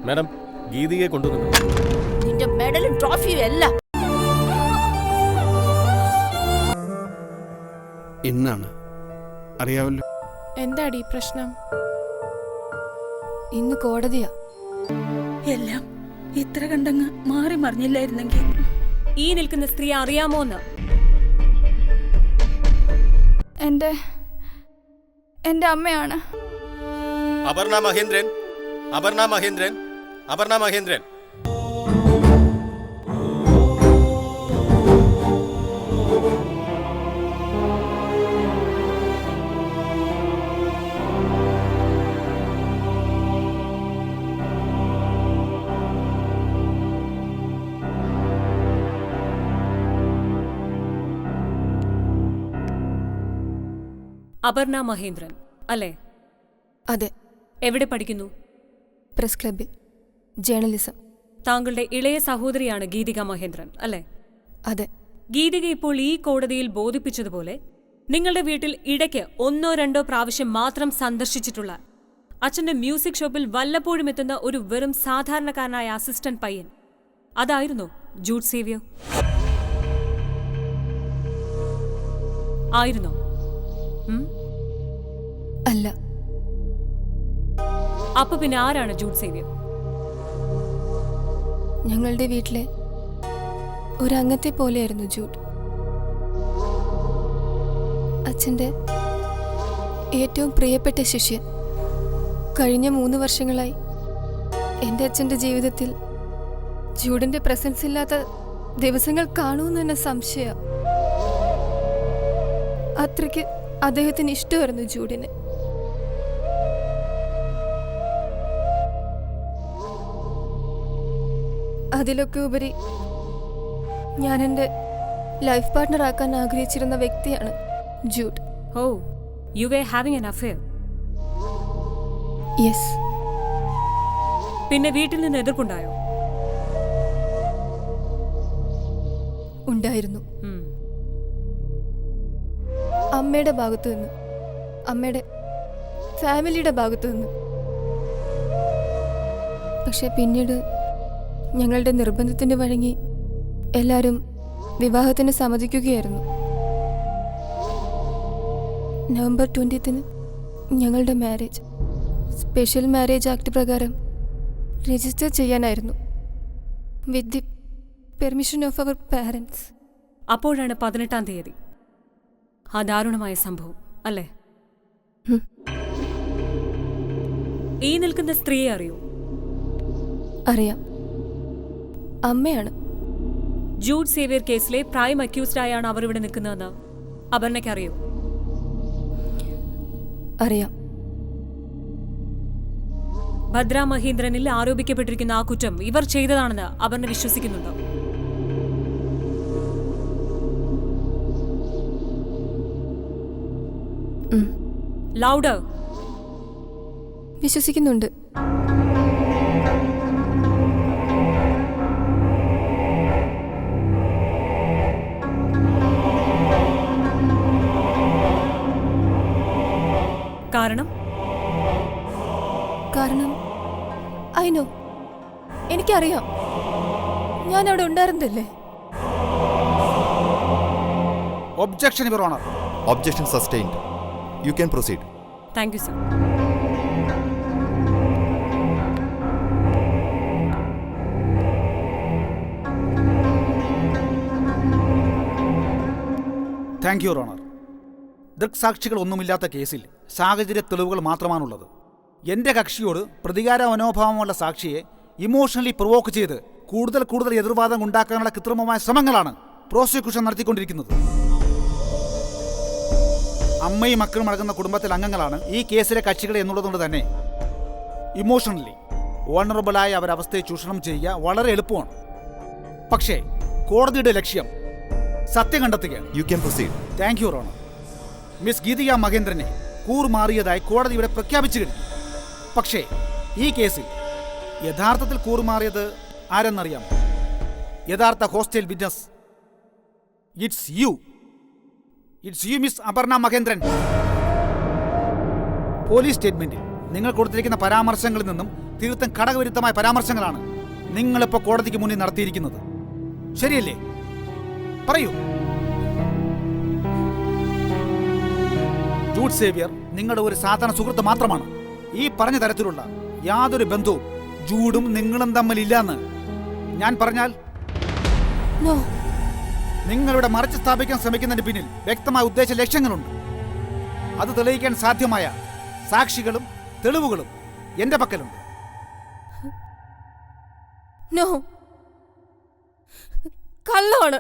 Madam, ഗീതികയെ കൊണ്ടുവന്നു. നിന്റെ മെഡലും ട്രോഫിയും എല്ലാം ഇന്നാണ്, അറിയാവല്ലോ. എന്താടി പ്രശ്നം? ഇന്ന് കോടതിയാ. എല്ലാം ഇത്ര കണ്ടങ്ങ് മാറി മറിഞ്ഞില്ലായിരുന്നെങ്കിൽ. ഈ നിൽക്കുന്ന സ്ത്രീ അറിയാമോന്ന്? എന്റെ അമ്മയാണ്. അപർണ മഹേന്ദ്രൻ, അപർണ മഹേന്ദ്രൻ, അപർണ മഹേന്ദ്രൻ. അപർണ മഹേന്ദ്രൻ അല്ലേ? അതെ. എവിടെ പഠിക്കുന്നു? പ്രസ് ക്ലബിൽ ജേർണലിസം. താങ്കളുടെ ഇളയ സഹോദരിയാണ് ഗീതിക മഹേന്ദ്രൻ അല്ലേ? അതെ. ഗീതിക ഇപ്പോൾ ഈ കോടതിയിൽ ബോധിപ്പിച്ചതുപോലെ നിങ്ങളുടെ വീട്ടിൽ ഇടയ്ക്ക് 1-2 പ്രാവശ്യം മാത്രം സന്ദർശിച്ചിട്ടുള്ള, അച്ഛന്റെ മ്യൂസിക് ഷോപ്പിൽ വല്ലപ്പോഴും എത്തുന്ന ഒരു വെറും സാധാരണക്കാരനായ അസിസ്റ്റന്റ് പയ്യൻ, അതായിരുന്നു ജൂഡ് സേവ്യർ? ആയിരുന്നോ? അല്ല. അപ്പൊ പിന്നെ ആരാണ് ജൂഡ് സേവ്യർ? ഞങ്ങളുടെ വീട്ടിലെ ഒരംഗത്തെ പോലെയായിരുന്നു ജൂഡ്. അച്ഛൻ്റെ ഏറ്റവും പ്രിയപ്പെട്ട ശിഷ്യൻ. കഴിഞ്ഞ 3 വർഷങ്ങളായി എൻ്റെ അച്ഛൻ്റെ ജീവിതത്തിൽ ജൂഡിൻ്റെ പ്രസൻസ് ഇല്ലാത്ത ദിവസങ്ങൾ കാണുമെന്ന് തന്നെ സംശയം. അത്രയ്ക്ക് അദ്ദേഹത്തിന് ഇഷ്ടമായിരുന്നു ജൂഡിനെ. അതിലൊക്കെ ഉപരി ഞാൻ എൻ്റെ ലൈഫ് പാർട്ട്ണർ ആക്കാൻ ആഗ്രഹിച്ചിരുന്ന വ്യക്തിയാണ് Jude. Oh, you were having an affair? Yes. പിന്നെ വീട്ടിൽ നിന്ന് എതിർപ്പുണ്ടായോ? ഉണ്ടായിരുന്നു. അമ്മയുടെ ഭാഗത്തു നിന്ന്, അമ്മയുടെ ഫാമിലിയുടെ ഭാഗത്തു നിന്ന്. പക്ഷെ പിന്നീട് ഞങ്ങളുടെ നിർബന്ധത്തിന് വഴങ്ങി എല്ലാവരും വിവാഹത്തിന് സമ്മതിക്കുകയായിരുന്നു. നവംബർ 20 ഞങ്ങളുടെ മാരേജ് സ്പെഷ്യൽ മാരേജ് ആക്ട് പ്രകാരം രജിസ്റ്റർ ചെയ്യാനായിരുന്നു, with the permission of our parents. അപ്പോഴാണ് 18-ാം തീയതി ആ ദാരുണമായ സംഭവം അല്ലേ? ഈ നിൽക്കുന്ന സ്ത്രീയെ അറിയോ? അറിയാം. അമ്മയാണ്. ജൂഡ് സേവ്യർ കേസിലെ പ്രൈം അക്യൂസ്ഡ് ആയാണ് അവർ ഇവിടെ നിൽക്കുന്നതെന്ന് അപർണയ്ക്ക് അറിയോ? അറിയാം. ഭദ്ര മഹേന്ദ്രനിൽ ആരോപിക്കപ്പെട്ടിരിക്കുന്ന ആ കുറ്റം ഇവർ ചെയ്തതാണെന്ന് അപർണ വിശ്വസിക്കുന്നുണ്ടോ? ലൗഡർ. വിശ്വസിക്കുന്നുണ്ട്. കാരണം ഐ നോ. എനിക്കറിയാം. ഞാൻ അവിടെ ഉണ്ടായിരുന്നില്ലേ. Objection your honour. Objection sustained. You can proceed. Thank you, sir. Thank you, your honour. ദൃക്സാക്ഷികൾ ഒന്നുമില്ലാത്ത കേസിൽ സാഹചര്യ തെളിവുകൾ മാത്രമാണുള്ളത്. എൻ്റെ കക്ഷിയോട് പ്രതികാര മനോഭാവമുള്ള സാക്ഷിയെ ഇമോഷണലി പ്രൊവോക്ക് ചെയ്ത് കൂടുതൽ എതിർവാദം ഉണ്ടാക്കാനുള്ള കൃത്രിമമായ ശ്രമങ്ങളാണ് പ്രോസിക്യൂഷൻ നടത്തിക്കൊണ്ടിരിക്കുന്നത്. അമ്മയും മക്കളും അടങ്ങുന്ന കുടുംബത്തിലെ അംഗങ്ങളാണ് ഈ കേസിലെ കക്ഷികൾ എന്നുള്ളതുകൊണ്ട് തന്നെ ഇമോഷണലി വൾണറബിളായ അവരവസ്ഥയെ ചൂഷണം ചെയ്യുക വളരെ എളുപ്പമാണ്. പക്ഷേ കോടതിയുടെ ലക്ഷ്യം സത്യം കണ്ടെത്തുകയാണ്. You can proceed. Thank you, your honour. Miss Geethika മഹേന്ദ്രനെ കൂറുമാറിയതായി കോടതി ഇവിടെ പ്രഖ്യാപിച്ചു കഴിഞ്ഞു. പക്ഷേ ഈ കേസിൽ യഥാർത്ഥത്തിൽ കൂറുമാറിയത് ആരെന്നറിയാം? യഥാർത്ഥ hostile witness it's you miss Aparna Mahendran. Police സ്റ്റേറ്റ്മെന്റിൽ നിങ്ങൾ കൊടുത്തിരിക്കുന്ന പരാമർശങ്ങളിൽ നിന്നും തീർത്തും ഘടകവിരുദ്ധമായ പരാമർശങ്ങളാണ് നിങ്ങളിപ്പോൾ കോടതിക്ക് മുന്നിൽ നടത്തിയിരിക്കുന്നത്. ശരിയല്ലേ? പറയൂ. ജൂഡ് സേവ്യർ നിങ്ങളുടെ ഒരു സാധാരണ സുഹൃത്ത് മാത്രമാണ്. ഈ പറഞ്ഞ തരത്തിലുള്ള യാതൊരു ബന്ധവും ജൂഡും നിങ്ങളും തമ്മിലില്ലാന്ന് ഞാൻ പറഞ്ഞാൽ നോ. നിങ്ങളുടെ മറച്ചു സ്ഥാപിക്കാൻ ശ്രമിക്കുന്നതിന് പിന്നിൽ വ്യക്തമായ ഉദ്ദേശ ലക്ഷ്യങ്ങളുണ്ട്. അത് തെളിയിക്കാൻ സാധ്യമായ സാക്ഷികളും തെളിവുകളും എന്റെ പക്കലുണ്ട്. നോ, കള്ളമാണ്.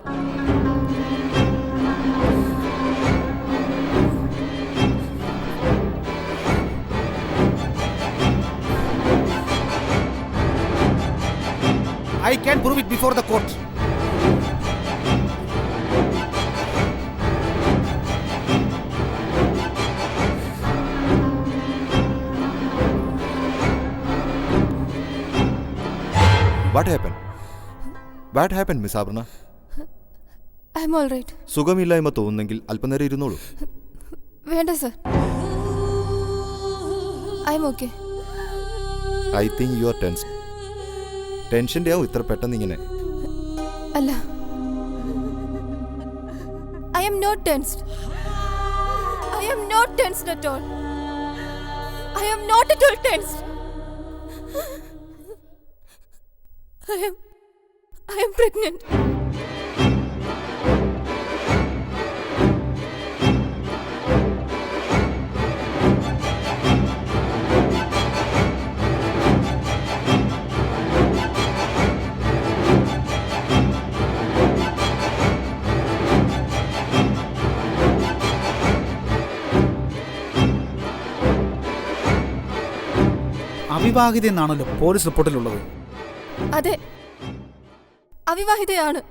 I can prove it before the court. What happened? What happened, Miss Abarna? I'm all right. സുഖമില്ലായ്മ തോന്നുന്നെങ്കിൽ അല്പനേരം ഇരുന്നോളൂ. വേണ്ട sir, I'm okay. I think you are tensed. ടെൻഷൻ്റെ ആവും ഇത്ര പെട്ടെന്ന് ഇങ്ങനെ. അല്ല, I'm not tensed. I'm not tensed at all. I'm not at all tensed. I am pregnant. അവിവാഹിത എന്നാണല്ലോ പോലീസ് റിപ്പോർട്ടിലുള്ളത്. അതെ, അവിവാഹിതയാണ്.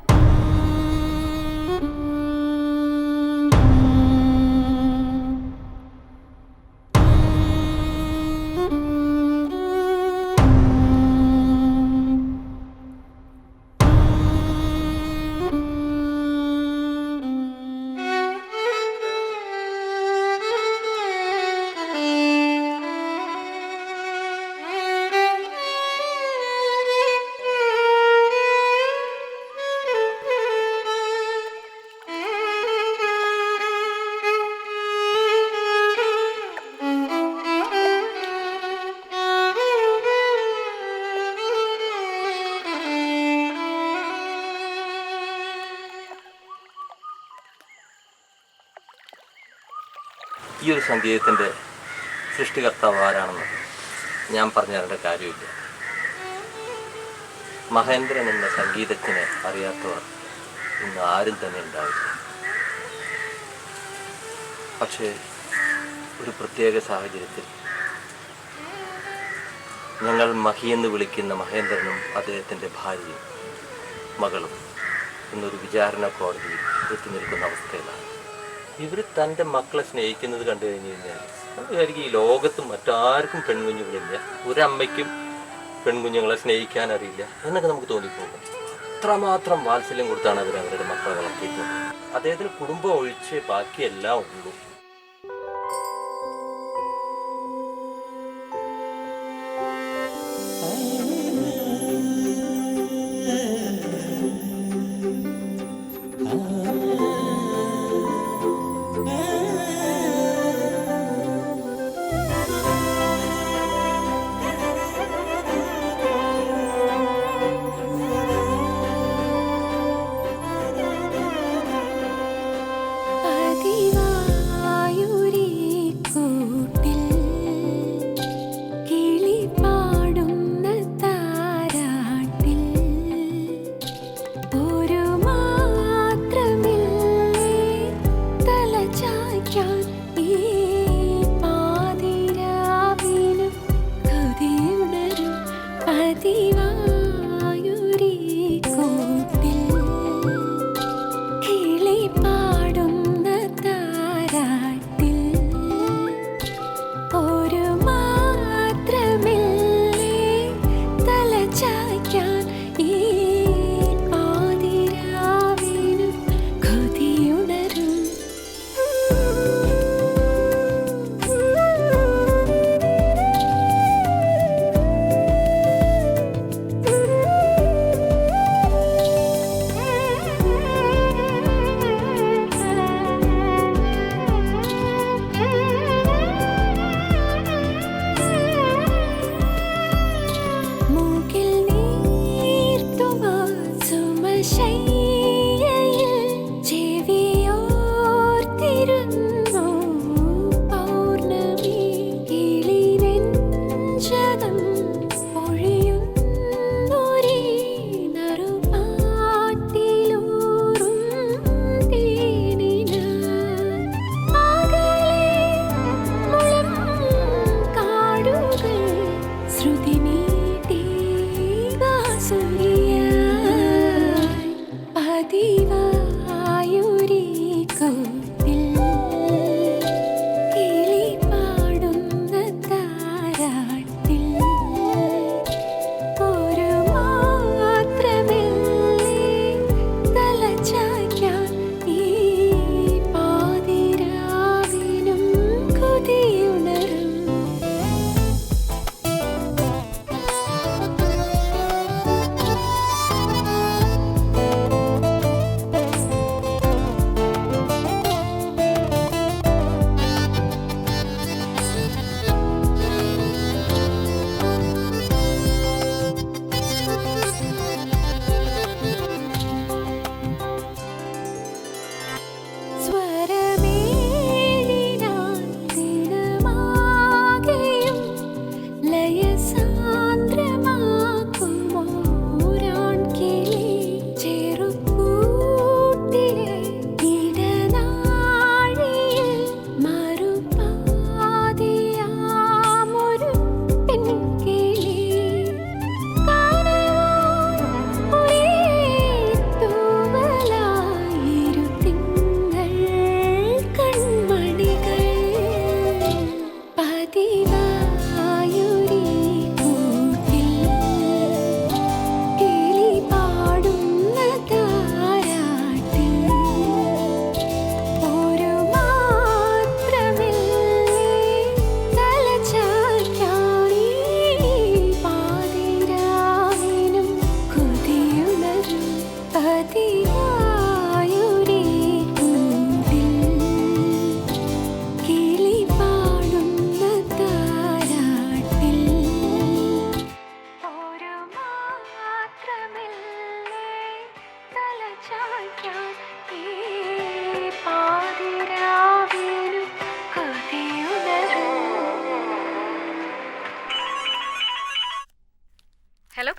ഈ ഒരു സംഗീതത്തിൻ്റെ സൃഷ്ടികർത്താവ് ആരാണെന്ന് ഞാൻ പറഞ്ഞു തരേണ്ട കാര്യമില്ല. മഹേന്ദ്രൻ എന്ന സംഗീതത്തിനെ അറിയാത്തവർ ഇന്ന് ആരും തന്നെ ഉണ്ടാവില്ല. പക്ഷേ ഒരു പ്രത്യേക സാഹചര്യത്തിൽ ഞങ്ങൾ മഹി എന്ന് വിളിക്കുന്ന മഹേന്ദ്രനും അദ്ദേഹത്തിൻ്റെ ഭാര്യയും മകളും ഇന്നൊരു വിചാരണ കോടതിയിൽ എത്തി നിൽക്കുന്ന അവസ്ഥയിലാണ്. ഇവർ തൻ്റെ മക്കളെ സ്നേഹിക്കുന്നത് കണ്ടു കഴിഞ്ഞ് കഴിഞ്ഞാൽ നമുക്ക് ഈ ലോകത്ത് മറ്റാർക്കും പെൺകുഞ്ഞുങ്ങളില്ല, ഒരമ്മയ്ക്കും പെൺകുഞ്ഞുങ്ങളെ സ്നേഹിക്കാൻ അറിയില്ല എന്നൊക്കെ നമുക്ക് തോന്നിപ്പോകും. അത്രമാത്രം വാത്സല്യം കൊടുത്താണ് അവർ അവരുടെ മക്കളെ വളർത്തിയിട്ടുള്ളത്. അദ്ദേഹത്തിന് കുടുംബം ഒഴിച്ച് ബാക്കിയെല്ലാം ഉള്ളൂ.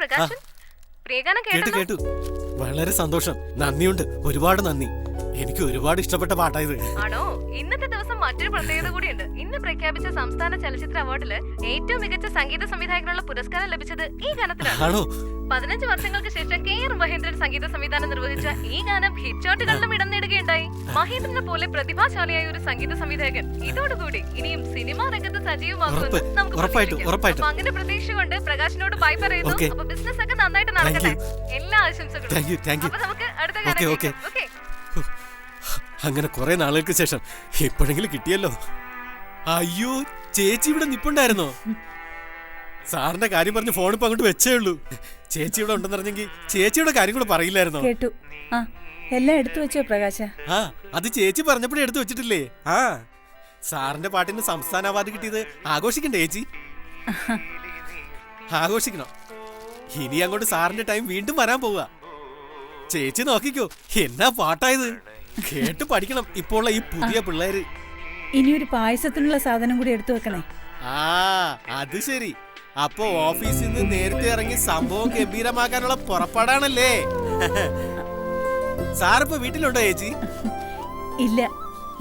പ്രകാശൻ, പ്രിയഗാനം കേട്ടു കേട്ടു. വളരെ സന്തോഷം. നന്ദിയുണ്ട്, ഒരുപാട് നന്ദി. എനിക്ക് ഒരുപാട് ഇഷ്ടപ്പെട്ട പാട്ടായത്. ആണോ? ഇന്നത്തെ ദിവസം മറ്റൊരു പ്രത്യേകത കൂടിയുണ്ട്. ഇന്ന് പ്രഖ്യാപിച്ച സംസ്ഥാന ചലച്ചിത്ര അവാർഡില് ഏറ്റവും മികച്ച സംഗീത സംവിധായകനുള്ള പുരസ്കാരം ലഭിച്ചത് ഈ ഗാനത്തിനാണ്. ആണോ? 15 വർഷങ്ങൾക്ക് ശേഷം KR മഹേന്ദ്രൻ സംഗീത സംവിധാനം നിർവഹിച്ച ഈ ഗാനം ഹിറ്റ് ചാർട്ടുകളിലും ഇടം നേടുകയുണ്ടായി. മഹേന്ദ്രനെ പോലെ പ്രതിഭാശാലിയായ ഒരു സംഗീത സംവിധായകൻ ഇതോടുകൂടി ഇനിയും സിനിമാ രംഗത്ത് സജീവമാകുമെന്ന് നമുക്ക് പ്രതീക്ഷിക്കാം. അങ്ങനെ പ്രതീക്ഷകൊണ്ട് പ്രകാശിനോട് ബൈ പറയുന്നു. അപ്പൊ ബിസിനസ് ഒക്കെ നന്നായിട്ട് നടക്കട്ടെ. എല്ലാ ആശംസകളും. അപ്പൊ നമുക്ക് അടുത്ത ഗാനം കേൾക്കാം. ഓക്കേ. അങ്ങനെ കുറെ നാളുകൾക്ക് ശേഷം എപ്പോഴെങ്കിലും കിട്ടിയല്ലോ. അയ്യോ, ചേച്ചി ഇവിടെ നിപ്പുണ്ടായിരുന്നോ? സാറിന്റെ കാര്യം പറഞ്ഞ് ഫോൺ ഇപ്പൊ അങ്ങോട്ട് വെച്ചേ ഉള്ളൂ. ചേച്ചി ഇവിടെ ഉണ്ടെന്നറിഞ്ഞെങ്കിൽ ചേച്ചിയുടെ കാര്യം കൂടെ പറയില്ലായിരുന്നോ? കേട്ടു. ആ, എല്ലാം എടുത്തു വെച്ചോ പ്രകാശ? ആ, അത് ചേച്ചി പറഞ്ഞപ്പോഴേ എടുത്തു വെച്ചിട്ടില്ലേ? ആ, സാറിന്റെ പാട്ടിന് സംസ്ഥാന അവാർഡ് കിട്ടിയത് ആഘോഷിക്കണ്ടേ ചേച്ചി? ആഘോഷിക്കണം. ഇനി അങ്ങോട്ട് സാറിന്റെ ടൈം വീണ്ടും വരാൻ പോവുക. ചേച്ചി നോക്കിക്കോ, എന്നാ പാട്ടായത്. കേട്ട് പഠിക്കണം ഇപ്പോൾ ഈ പുതിയ പിള്ളേര്. ഇനിയൊരു പായസത്തിനുള്ള സാധനം കൂടി എടുത്തു വെക്കണേ. ആ, അത് ശരി. അപ്പൊ ഓഫീസിൽ നിന്ന് നേരത്തെ ഇറങ്ങി സംഭവം ഗംഭീരമാക്കാനുള്ള പുറപ്പാടാണല്ലേ? സാറിപ്പോ വീട്ടിലുണ്ടോ ചേച്ചി? ഇല്ല,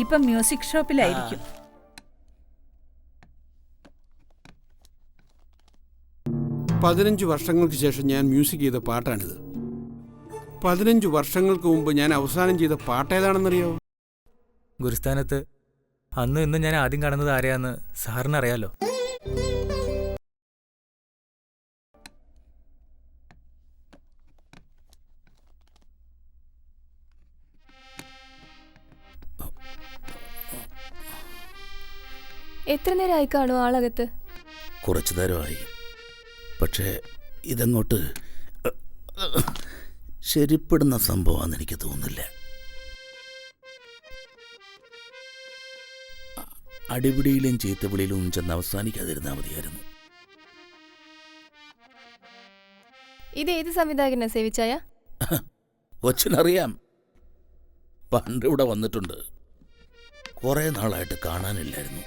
ഇപ്പൊ മ്യൂസിക് ഷോപ്പിലായിരിക്കും. 15 വർഷങ്ങൾക്ക് ശേഷം ഞാൻ മ്യൂസിക് ചെയ്ത പാട്ടാണിത്. 15 വർഷങ്ങൾക്ക് മുമ്പ് ഞാൻ അവസാനം ചെയ്ത പാട്ടേതാണെന്നറിയോ? ഗുരുസ്ഥാനത്ത് അന്ന് ഇന്ന് ഞാൻ ആദ്യം കാണുന്നത് ആരെയാന്ന് സാറിനറിയാലോ. എത്ര നേരമായി കാണും ആളകത്ത്? കുറച്ചു നേരമായി. പക്ഷേ ഇതങ്ങോട്ട് ശരിപ്പെടുന്ന സംഭവമാണെന്ന് എനിക്ക് തോന്നുന്നില്ല. അടിപിടിയിലും ചീത്തവിളിയിലും ചെന്ന് അവസാനിക്കാതിരുന്നാൽ മതിയായിരുന്നു. ഇത് ഏത് സംവിധായകനെ സേവിച്ചായ? കൊച്ചിനറിയാം, പണ്ട് ഇവിടെ വന്നിട്ടുണ്ട്. കുറേ നാളായിട്ട് കാണാനില്ലായിരുന്നു.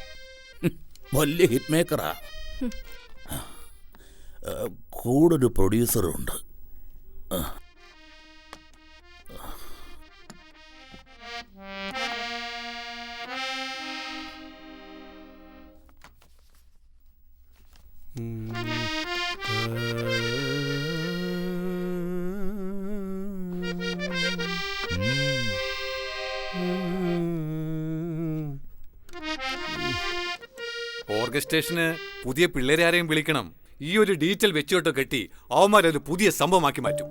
വലിയ ഹിറ്റ് മേക്കറാ. കൂടൊരു പ്രൊഡ്യൂസറുണ്ട്. ഓർക്കസ്ട്രേഷന് പുതിയ പിള്ളേരെ ആരെയും വിളിക്കണം. ഈ ഒരു ഡീറ്റെയിൽ വെച്ചോട്ടോ കെട്ടി അവന്മാരൊരു പുതിയ സംഭവമാക്കി മാറ്റും.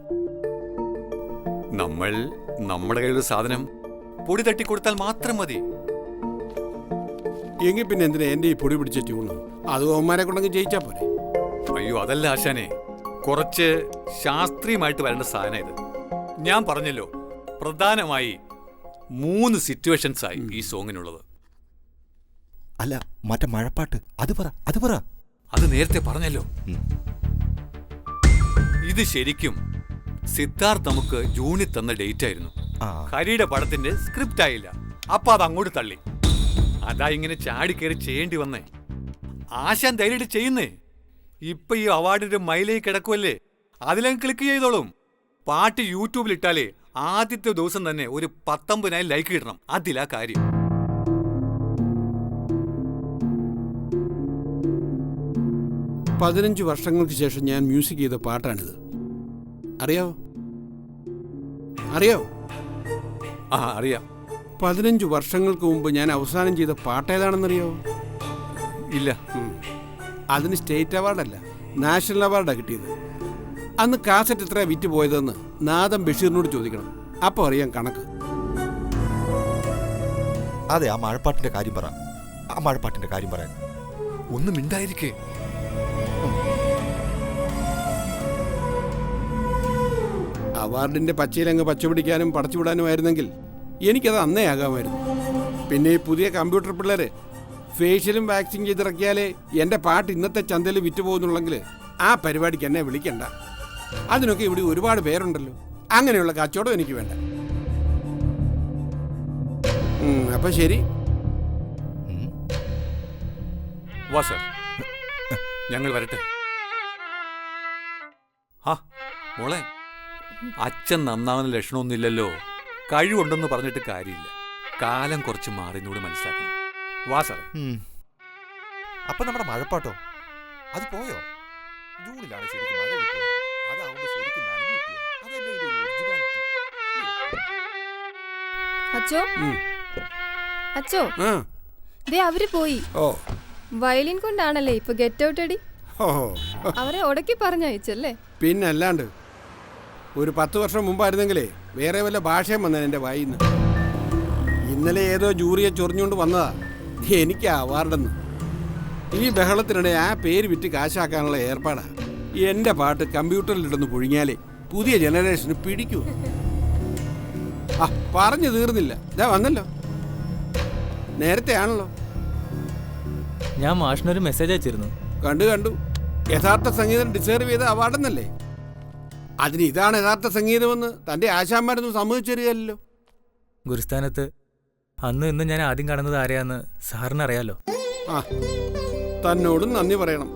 നമ്മൾ നമ്മുടെ കയ്യിലൊരു സാധനം പൊടി തട്ടി കൊടുത്താൽ മാത്രം മതി. എങ്കിൽ പിന്നെ എന്തിനാ എന്റെ ഈ പൊടി പിടിച്ച ട്യൂണ്? അത് അവന്മാരെ കൊണ്ടങ്ങ് ജയിച്ചാ പോരെ? അയ്യോ, അതല്ല ആശാനെ, കുറച്ച് ശാസ്ത്രീയമായിട്ട് വരേണ്ട സാധനം ഇത്. ഞാൻ പറഞ്ഞല്ലോ, പ്രധാനമായി 3 സിറ്റുവേഷൻസ് ആയി ഈ സോങ്ങിനുള്ളത്. അല്ല, മറ്റേ മഴപ്പാട്ട് അത് പറ. അത് നേരത്തെ പറഞ്ഞല്ലോ. ഇത് ശരിക്കും സിദ്ധാർത്ഥ് നമുക്ക് ജൂണിൽ തന്ന ഡേറ്റ് ആയിരുന്നു. ഹരിയുടെ പടത്തിന്റെ സ്ക്രിപ്റ്റ് ആയില്ല. അപ്പൊ അത് അങ്ങോട്ട് തള്ളി. അതാ ഇങ്ങനെ ചാടിക്കേറി ചെയ്യേണ്ടി വന്നേ. ആശാൻ ധൈര്യമായിട്ട് ചെയ്യുന്നേ. ഇപ്പൊ ഈ അവാർഡിന്റെ മൈലേക്ക് കിടക്കുമല്ലേ, അതിലങ്ങ് ക്ലിക്ക് ചെയ്തോളും. പാട്ട് യൂട്യൂബിൽ ഇട്ടാലേ ആദ്യത്തെ ദിവസം തന്നെ ഒരു 19,000 ലൈക്ക് കിട്ടണം. അതിലാ കാര്യം. പതിനഞ്ച് വർഷങ്ങൾക്ക് ശേഷം ഞാൻ മ്യൂസിക് ചെയ്ത പാട്ടാണിത്. അറിയാവോ? ആ, അറിയാം. 15 വർഷങ്ങൾക്ക് മുമ്പ് ഞാൻ അവസാനം ചെയ്ത പാട്ടേതാണെന്നറിയാവോ? ഇല്ല. അതിന് സ്റ്റേറ്റ് അവാർഡല്ല, നാഷണൽ അവാർഡാണ് കിട്ടിയത്. അന്ന് കാസറ്റ് എത്ര വിറ്റ് പോയതെന്ന് നാദം ബഷീറിനോട് ചോദിക്കണം. അപ്പോൾ അറിയാം കണക്ക്. അതെ, ആ മഴപ്പാട്ടിന്റെ കാര്യം പറയാൻ ഒന്നും മിണ്ടായിരിക്കേ. അവാർഡിന്റെ പച്ചയിലങ്ങ് പച്ചപിടിക്കാനും പടച്ചുവിടാനുമായിരുന്നെങ്കിൽ എനിക്കത് അന്നേ ആകാമായിരുന്നു. പിന്നെ ഈ പുതിയ കമ്പ്യൂട്ടർ പിള്ളേര് ഫേഷ്യലും വാക്സിൻ ചെയ്തിറക്കിയാലേ എൻ്റെ പാട്ട് ഇന്നത്തെ ചന്തയിൽ വിറ്റുപോകുന്നുള്ളെങ്കിൽ ആ പരിപാടിക്ക് എന്നെ വിളിക്കണ്ട. അതിനൊക്കെ ഇവിടെ ഒരുപാട് പേരുണ്ടല്ലോ. അങ്ങനെയുള്ള കച്ചവടം എനിക്ക് വേണ്ട. അപ്പം ശരി. വാ സർ, ഞങ്ങൾ വരട്ടെ. ആ, മോളെ, അച്ഛൻ നന്നാവുന്ന ലക്ഷണമൊന്നുമില്ലല്ലോ. കഴിവുണ്ടെന്ന് പറഞ്ഞിട്ട് കാര്യമില്ല. കാലം കുറച്ച് മാറിന്നൂടെ മനസ്സിലാക്കണം. വാ സാറേ. അപ്പൊ നമ്മുടെ മഴപ്പാട്ടോ അത് പോയോ? ജൂണിലാണ് ശരിക്കും മഴ കിട്ടിയത്. അതാവുമ്പോ ശരിക്കും നനഞ്ഞു കിട്ടിയത്. അതല്ലേ ഇതിന്റെ ഒരു ഒറിജിനാലിറ്റി. അച്ചോ അച്ചോ, ദേ അവര് പോയി. വയലിൻ കൊണ്ടാണല്ലേ ഇപ്പൊ ഗെറ്റ് ഔട്ട് അടി. അവരെ ഉടക്കി പറഞ്ഞയച്ചല്ലേ? പിന്നല്ലാണ്ട്. ഒരു 10 വർഷം മുമ്പായിരുന്നെങ്കിലേ വേറെ വല്ല ഭാഷയും വന്നേ എൻ്റെ വായിന്ന്. ഇന്നലെ ഏതോ ജൂറിയെ ചൊറിഞ്ഞുകൊണ്ട് വന്നതാ എനിക്ക് അവാർഡെന്ന്. ഈ ബഹളത്തിനിടെ ആ പേര് വിറ്റ് കാശാക്കാനുള്ള ഏർപ്പാടാ. എൻ്റെ പാട്ട് കമ്പ്യൂട്ടറിലിട്ടൊന്ന് പൊഴിഞ്ഞാലേ പുതിയ ജനറേഷന് പിടിക്കൂ. ആ പറഞ്ഞു തീർന്നില്ല, ഇതാ വന്നല്ലോ. നേരത്തെ ആണല്ലോ. ഞാൻ മാഷിനൊരു മെസ്സേജ് അയച്ചിരുന്നു. കണ്ടു. യഥാർത്ഥ സംഗീതം ഡിസേർവ് ചെയ്ത അവാർഡെന്നല്ലേ? അതിന് ഇതാണ് യഥാർത്ഥ സംഗീതമെന്ന് തൻ്റെ ആശാന്മാരൊന്നും സമ്മതിച്ചു തരികയല്ലോ. ഗുരുസ്ഥാനത്ത് അന്ന് ഇന്ന് ഞാൻ ആദ്യം കാണുന്നത് ആരെയാന്ന് സാറിന് അറിയാലോ. ആ, തന്നോടും നന്ദി പറയണം.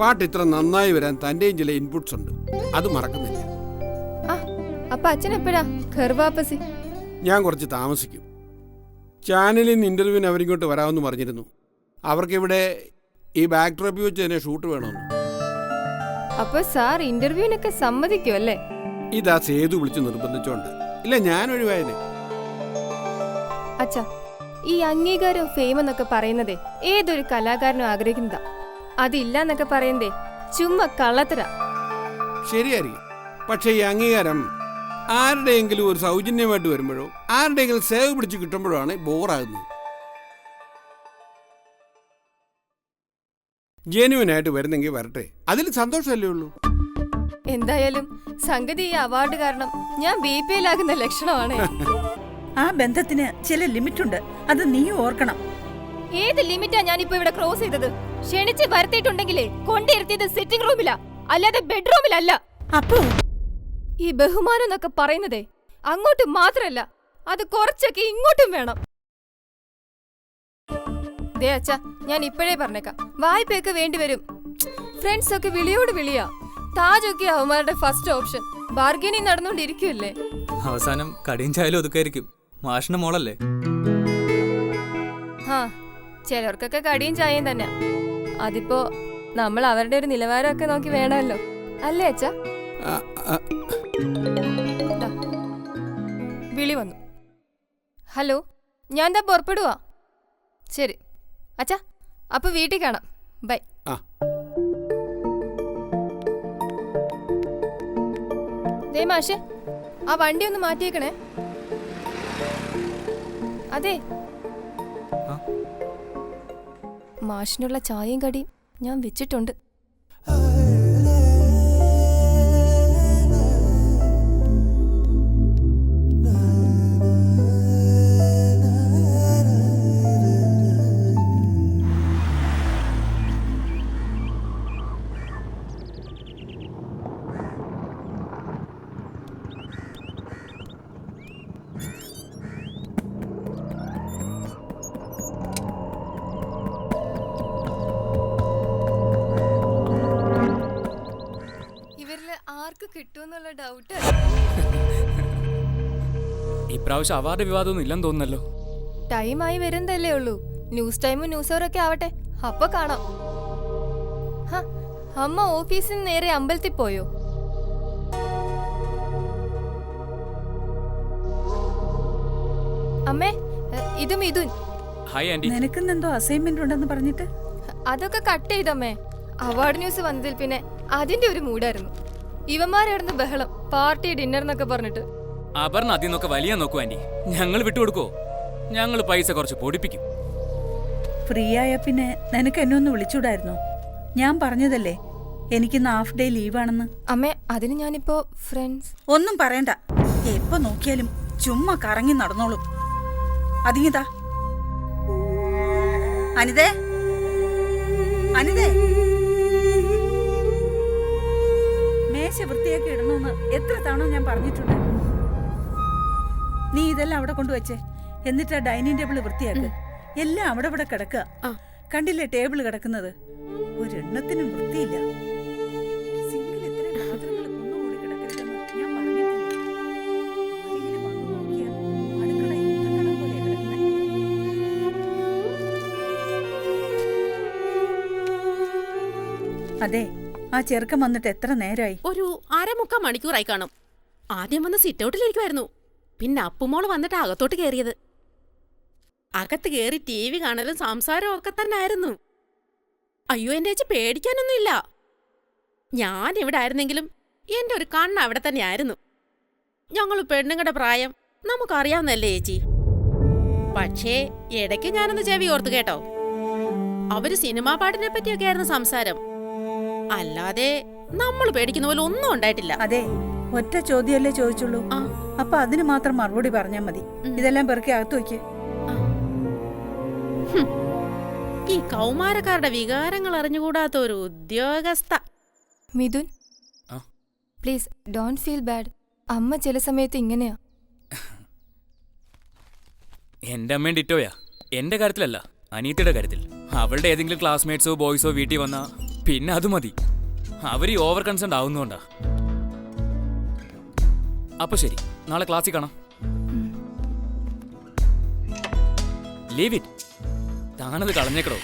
പാട്ട് ഇത്ര നന്നായി വരാൻ തൻ്റെയും ചില ഇൻപുട്സ് ഉണ്ട്, അത് മറക്കുന്നില്ല. അപ്പൊ അച്ഛൻ എപ്പോഴാ ഖർവാപ്പസി? ഞാൻ കുറച്ച് താമസിക്കും. ചാനലിൽ നിന്ന് ഇന്റർവ്യൂവിന് അവരിങ്ങോട്ട് വരാമെന്ന് പറഞ്ഞിരുന്നു. അവർക്കിവിടെ ഈ ബാക്ക് ഡ്രോപ്പിൽ വെച്ച് തന്നെ ഷൂട്ട് വേണമെന്ന്. അപ്പൊ സാർ ഇന്റർവ്യൂവിനൊക്കെ സമ്മതിക്കും അല്ലേ? ഇതാ സേതു വിളിച്ച് നിർബന്ധിച്ചോണ്ട്. ഇല്ല, ഞാൻ ഒഴിവായനെ. അച്ഛാ, ഈ അംഗീകാരം ഫെയിം എന്നൊക്കെ പറയുന്നതേ ഏതൊരു കലാകാരനും ആഗ്രഹിക്കുന്നതാ. അതില്ല എന്നൊക്കെ പറയുന്നതേ ചുമ്മാ കള്ളത്തരാ. ശരിയായിരിക്കും, പക്ഷേ ഈ അംഗീകാരം ആരുടെയെങ്കിലും ഒരു സൗജന്യമായിട്ട് വരുമ്പോഴോ ആരുടെയെങ്കിലും സേവ് പിടിച്ച് കിട്ടുമ്പോഴോ ആണ് ബോറാകുന്നത്. ജെന്യുവനായിട്ട് വരുന്നെങ്കിൽ വരട്ടെ, അതിൽ സന്തോഷമല്ലേ ഉള്ളൂ. എന്തായാലും സംഗതി ഈ അവാർഡ് കാരണം ഞാൻ BP യിലാകുന്ന ലക്ഷണമാണ്. ആ ബന്ധത്തിന് ചില ലിമിറ്റുണ്ട്, അത് നീ ഓർക്കണം. ഏത് ലിമിറ്റാ ഞാനിപ്പോ ഇവിടെ ക്രോസ് ചെയ്തത്? ക്ഷണിച്ച് വരുത്തിയിട്ടുണ്ടെങ്കിലേ കൊണ്ടിരുത്തിയത് സിറ്റിംഗ് റൂമിലാ, അല്ലാതെ ബെഡ്റൂമിലല്ല. അപ്പോ ഈ ബഹുമാനം എന്നൊക്കെ പറയുന്നതേ അങ്ങോട്ട് മാത്രല്ല, അത് കുറച്ചൊക്കെ ഇങ്ങോട്ടും വേണം. ദേ അച്ഛാ, ഞാൻ ഇപ്പോഴേ പറഞ്ഞേക്കാം, വായ്പയൊക്കെ വേണ്ടി വരും. ഫ്രണ്ട്സ് ഒക്കെ വിളിയോട് വിളിയാ. താജൊക്കെ അവന്മാരുടെ ഫസ്റ്റ് ഓപ്ഷൻ. ബാർഗൈനിങ് നടന്നുകൊണ്ടിരിക്കുമല്ലേ. അവസാനം കടിയും ചായാലും ഒതുക്കായിരിക്കും. മാഷിന്റെ മോളല്ലേ? ആ, ചിലർക്കൊക്കെ കടിയും ചായയും തന്നെ. അതിപ്പോ നമ്മൾ അവരുടെ ഒരു നിലവാരമൊക്കെ നോക്കി വേണമല്ലോ, അല്ലേ അച്ഛാ? വിളി വന്നു. ഹലോ, ഞാൻ എന്താ പുറപ്പെടുവാ. ശരി അച്ഛാ, അപ്പൊ വീട്ടിൽ കാണാം. ബൈ. ദേ മാഷെ, ആ വണ്ടി ഒന്ന് മാറ്റിയേക്കണേ. അതെ, മാഷിനുള്ള ചായയും കടിയും ഞാൻ വെച്ചിട്ടുണ്ട്. ആർക്ക് കിട്ടുമെന്നുള്ള ഡൗട്ട്. ഇപ്രാവശ്യം അവാർഡ് വിവാദമൊന്നും ഇല്ലെന്ന് തോന്നുന്നല്ലോ. ടൈമായി വരുന്നതല്ലേ ഉള്ളൂ. ന്യൂസ് ടൈമും ന്യൂസ് അവറൊക്കെ ആവട്ടെ, അപ്പൊ കാണാം. അമ്മ ഓഫീസിൽ നിന്ന് നേരെ അമ്പലത്തിൽ പോയോ? അമ്മേ, ഇത് മിഥുൻ. Hi aunty. നിനക്കെന്തോ അസൈൻമെന്റ് ഉണ്ടെന്ന് പറഞ്ഞിട്ട് അതൊക്കെ കട്ട് ചെയ്തമ്മേ. അവാർഡ് ന്യൂസ് വന്നതിൽ പിന്നെ അതിന്റെ ഒരു മൂടായിരുന്നു. ഇവന്മാരായിരുന്നു ബഹളം, പാർട്ടി ഡിന്നർ എന്നൊക്കെ പറഞ്ഞിട്ട്. അപർണ അതിന്നൊക്കെ വലിയ നോക്കൂ ആന്റി. ഞങ്ങൾ വിട്ടുകൊടുക്കോ? ഞങ്ങൾ പൈസ കുറച്ച് പൊടിപ്പിക്കും. ഫ്രീ ആയ പിന്നെ നിനക്ക് എന്നെ ഒന്ന് വിളിച്ചൂടായിരുന്നോ? ഞാൻ പറഞ്ഞതല്ലേ എനിക്കിന്ന് ഹാഫ് ഡേ ലീവാണെന്ന്. അമ്മേ, അതിന് ഞാനിപ്പോ ഫ്രണ്ട്സ് ഒന്നും പറയണ്ട. എപ്പോ നോക്കിയാലും ചുമ്മാ കറങ്ങി നടന്നോളും. അതിങ്ങിതാ അനിതേ, അനിതേ, മേശ വൃത്തിയാക്കി ഇടണമെന്ന് എത്ര തവണ ഞാൻ പറഞ്ഞിട്ടുണ്ട്. നീ ഇതെല്ലാം അവിടെ കൊണ്ടുവച്ചേ, എന്നിട്ട് ഡൈനിങ് ടേബിൾ വൃത്തിയാക്ക്. എല്ലാം അവിടെ ഇവിടെ കിടക്കുക. കണ്ടില്ലേ ടേബിൾ കിടക്കുന്നത്? ഒരെണ്ണത്തിനും വൃത്തിയില്ല. സിങ്കിൽ എത്ര പാത്രങ്ങൾ കുന്നുകൂടി കിടക്കുക. അതെ, ആ ചെറുക്കൻ വന്നിട്ട് എത്ര നേരമായി? ഒരു 1/4 മണിക്കൂറായി കാണും. ആദ്യം വന്ന് സിറ്റൗട്ടിലിരിക്കുമായിരുന്നു. പിന്നെ അപ്പുമോള് വന്നിട്ട് അകത്തോട്ട് കയറിയത്. അകത്ത് കയറി TV കാണലും സംസാരവും ഒക്കെ തന്നെ ആയിരുന്നു. അയ്യോ, എന്റെ ചേച്ചി പേടിക്കാനൊന്നുമില്ല. ഞാൻ ഇവിടെ ആയിരുന്നെങ്കിലും എന്റെ ഒരു കണ്ണ് അവിടെ തന്നെ ആയിരുന്നു. ഞങ്ങൾ പെണ്ണുങ്ങളുടെ പ്രായം നമുക്കറിയാവുന്നല്ലേ ചേച്ചി. പക്ഷേ ഇടയ്ക്ക് ഞാനൊന്ന് ചെവി ഓർത്തു കേട്ടോ. അവര് സിനിമാ പാട്ടിനെ പറ്റിയൊക്കെ ആയിരുന്നു സംസാരം. അല്ലാതെ നമ്മൾ പേടിക്കുന്ന പോലെ ഒന്നും ഉണ്ടായിട്ടില്ല. അതെ, ഒറ്റ ചോദ്യമല്ലേ ചോദിച്ചുള്ളൂ. അപ്പൊ അതിന് മാത്രം മറുപടി പറഞ്ഞാ മതി. ഇതെല്ലാം പെറുക്കി അകത്തു വയ്ക്ക്. ഈ കൗമാരക്കാരുടെ വികാരങ്ങൾ അറിഞ്ഞുകൂടാത്ത ഒരു ഉദ്യോഗസ്ഥ. Mithun, please don't feel bad. അമ്മ ചില സമയത്ത് ഇങ്ങനെയാ. എന്റെ അമ്മയും ഡിറ്റോയാ. എന്റെ കാര്യത്തിലല്ല, അനീത്തിയുടെ കാര്യത്തിൽ. അവളുടെ ഏതെങ്കിലും ക്ലാസ്മേറ്റ്സോ ബോയ്സോ വീട്ടിൽ വന്നാ പിന്നെ അത് മതി. അവർ ഈ ഓവർ കൺസേൺ ആവുന്നോണ്ടാ. അപ്പൊ ശരി, നാളെ ക്ലാസ്സിൽ കാണാം. Leave it. താനത് കളഞ്ഞേക്കടോ.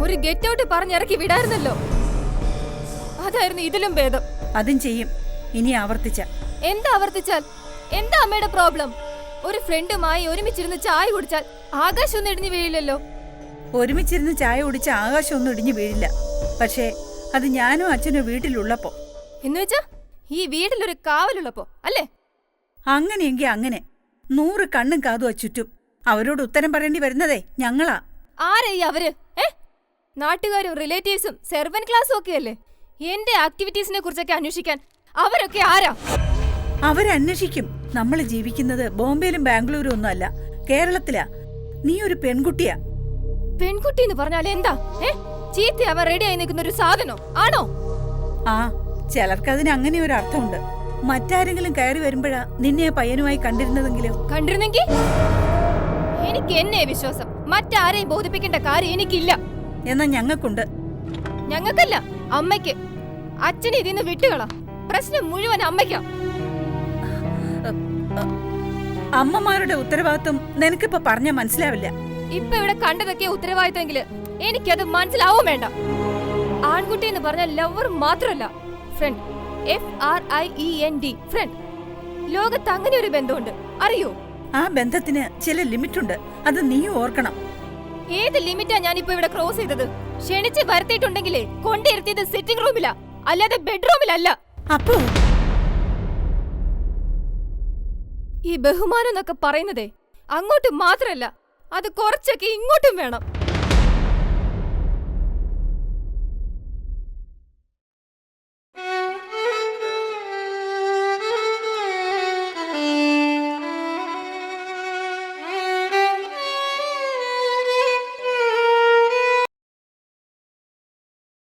ഒരു ഗെറ്റ് ഔട്ട് പറഞ്ഞിറക്കി വിടായിരുന്നല്ലോ. അതായിരുന്നു ഇതിലും ഭേദം. അതും ചെയ്യും ഇനി ആവർത്തിച്ച. എന്താ ആവർത്തിച്ചാൽ എന്താ അമ്മയുടെ പ്രോബ്ലം? ഒരു ഫ്രണ്ടുമായി ഒരുമിച്ചിരുന്ന് ചായ കുടിച്ചാൽ ആകാശം ഒന്നും ഇടിഞ്ഞു വീഴില്ലല്ലോ. ഒരുമിച്ചിരുന്ന് ചായ കുടിച്ച ആകാശം ഒന്നും ഇടിഞ്ഞു വീഴില്ല. പക്ഷേ അത് ഞാനും അച്ഛനും വീട്ടിലുള്ളപ്പോ. എന്നുവെച്ചാ ഈ വീട്ടിലൊരു കാവലുള്ളപ്പോ അല്ലേ? അങ്ങനെയെങ്കിൽ അങ്ങനെ 100 കണ്ണും കാതും ചുറ്റും. അവരോട് ഉത്തരം പറയേണ്ടി വരുന്നതേ ഞങ്ങളാ. ആരായി അവര്? നാട്ടുകാരും റിലേറ്റീവ്സും സെർവൻ ക്ലാസ്സും ഒക്കെ അല്ലേ? എന്റെ ആക്ടിവിറ്റീസിനെ കുറിച്ചൊക്കെ അന്വേഷിക്കാൻ അവരൊക്കെ ആരാ? അവരന്വേഷിക്കും. നമ്മൾ ജീവിക്കുന്നത് ബോംബെയിലും ബാംഗ്ലൂരും ഒന്നും അല്ല, കേരളത്തിലാ. നീ ഒരു പെൺകുട്ടിയാ. പെൺകുട്ടി എന്ന് പറഞ്ഞാൽ എന്താ? ചീത്തയാവാൻ റെഡിയായി നിൽക്കുന്ന ഒരു സാധനോ ആണോ? ആ, ചിലർക്കതിന് അങ്ങനെ ഒരു അർത്ഥമുണ്ട്. മറ്റാരെങ്കിലും കയറി വരുമ്പോഴാ നിന്നെ ആ പയ്യനുമായി കണ്ടിരുന്നെങ്കിൽ എനിക്ക് എന്നെ വിശ്വാസം. മറ്റാരെയും ബോധിപ്പിക്കേണ്ട കാര്യം എനിക്കില്ല. എന്നാ ഞങ്ങൾക്കുണ്ട്. ഞങ്ങൾക്കല്ല, അമ്മയ്ക്ക്. അച്ഛനെ ഇതിന്ന് വിട്ടുകളാ. പ്രശ്നം മുഴുവൻ അമ്മയ്ക്കാ. അമ്മമാരുടെ ഉത്തരവാദിത്വം നിനക്കിപ്പോ പറഞ്ഞാ മനസ്സിലാവില്ല. ഇപ്പൊ ഇവിടെ കണ്ടതൊക്കെ ഉത്തരവാദിത്തമെങ്കില് എനിക്കത് മനസ്സിലാവും വേണ്ട. ആൺകുട്ടി എന്ന് പറഞ്ഞാൽ ലവർ മാത്രമല്ല, ഫ്രണ്ട്. FRIEND, front. ലോകത്ത് അങ്ങനെ ഒരു ബന്ധമുണ്ട്, അറിയോ? ആ ബന്ധത്തിന് ചില ലിമിറ്റ് ഉണ്ട്. അത് നീ ഓർക്കണം. ഏത് ലിമിറ്റാ ഞാനിപ്പോ ഇവിടെ ക്രോസ് ചെയ്തത്? ക്ഷണിച്ച് വരുത്തിയിട്ടുണ്ടെങ്കിലേ കൊണ്ടിരുത്തിയത് സിറ്റിംഗ് റൂമിലാ, അല്ലാതെ ബെഡ്റൂമിലല്ല. അപ്പോ ഈ ബഹുമാനം എന്നൊക്കെ പറയുന്നതേ അങ്ങോട്ട് മാത്രല്ല, അത് കുറച്ചൊക്കെ ഇങ്ങോട്ടും വേണം.